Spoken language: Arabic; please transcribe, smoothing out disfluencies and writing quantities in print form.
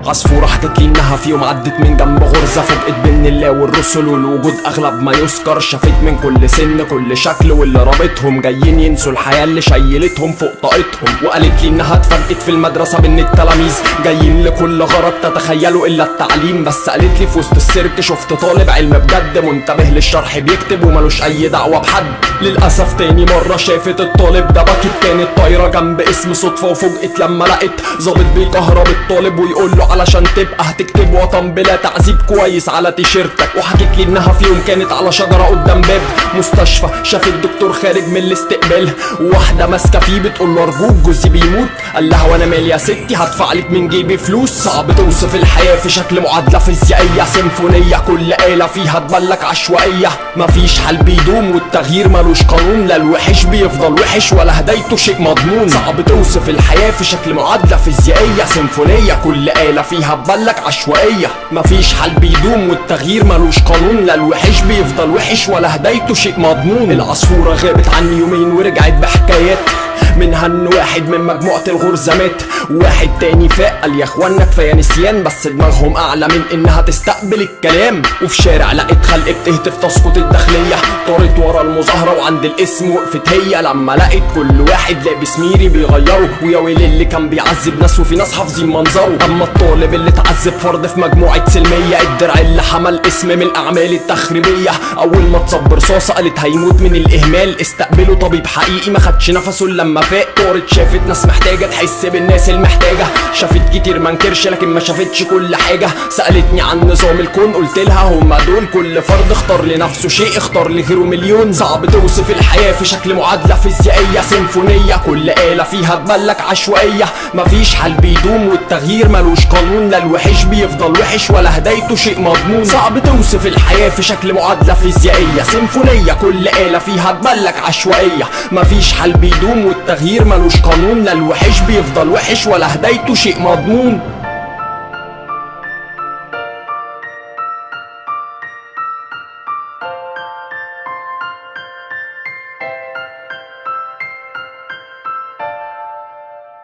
عصفورة حكت لي انها في يوم عدت من جنب غرزة، فوجئت بان الله والرسل والوجود اغلب ما يذكر. شافت من كل سن كل شكل واللي رابطهم جايين ينسوا الحياة اللي شيلتهم فوق طاقتهم. وقالت لي انها اتفاجئت في المدرسة بان التلاميذ جايين لكل غرض تتخيلوا الا التعليم بس. قالت لي في وسط السيرك شفت طالب علم بجد منتبه للشرح بيكتب وملوش اي دعوة بحد. للأسف تاني مرة شافت الطالب ده بكت، كانت طايرة جنب اسم صدفة وفوجئت لما لقت ظابط بيكهرب الطالب ويقول له علشان تبقى هتكتب وطن بلا تعذيب كويس على تيشيرتك. وحكت لي انها في يوم كانت على شجرة قدام باب مستشفى، شافت دكتور خارج من الاستقبال وواحدة ماسكة فيه بتقول له ارجوك جوزي بيموت. قال لها وانا مالي يا ستي هدفع لك من جيبي فلوس. صعب توصف الحياة في شكل معادلة فيزيائية سيمفونية، كل آلة فيها تبلك عشوائية. مفيش حل بيدوم والتغيير ملوش قانون، لا الوحش بيفضل وحش ولا هدايته شيء مضمون. صعب توصف الحياة في شكل معادلة فيزيائية سيمفونية، كل آلة فيها تبلك عشوائية. مفيش حل بيدوم والتغيير ملوش قانون، لا الوحش بيفضل وحش ولا هدايته شيء مضمون. العصفورة غابت عني يومين ورجعت بحكايات، منها ان واحد من مجموعة الغرزة مات، واحد تاني فاق قال يا اخوانا كفاية نسيان، بس دماغهم اعلى من انها تستقبل الكلام. وفي شارع لقيت خلق بتهتف تسقط الداخلية، طارت ورا المظاهرة وعند الاسم وقفت هي. لما لقيت كل واحد لابس ميري بيغيره، ويا ويل اللي كان بيعذب ناس وفي ناس حافظين منظره. اما الطالب اللي اتعذب فرد في مجموعة سلمية، الدرع اللي حمل اسم من الاعمال التخريبية. اول ما اتصب رصاصة قالت هيموت من الاهمال، استقبله طبيب حقيقي ما خدش نفسه لما فاق. طارت شافت ناس محتاجة تحس بالناس المحتاجة، شافت كتير منكرش لكن ما شافتش كل حاجة. سألتني عن نظام الكون قلت لها هما دول، كل فرد اختار لنفسه شيء اختار لغيره مليون. صعب توصف الحياة في شكل معادلة فيزيائية سيمفونية، كل آلة فيها تبلك عشوائية. مفيش حل بيدوم والتغيير ملوش قانون، لا الوحش بيفضل وحش ولا هدايته شيء مضمون. صعب توصف الحياة في شكل معادلة فيزيائية سيمفونية، كل آلة فيها تبلك عشوائية. مفيش حل بيدوم والتغيير ملوش قانون، لا الوحش بيفضل وحش ولا هدايته شيء مضمون.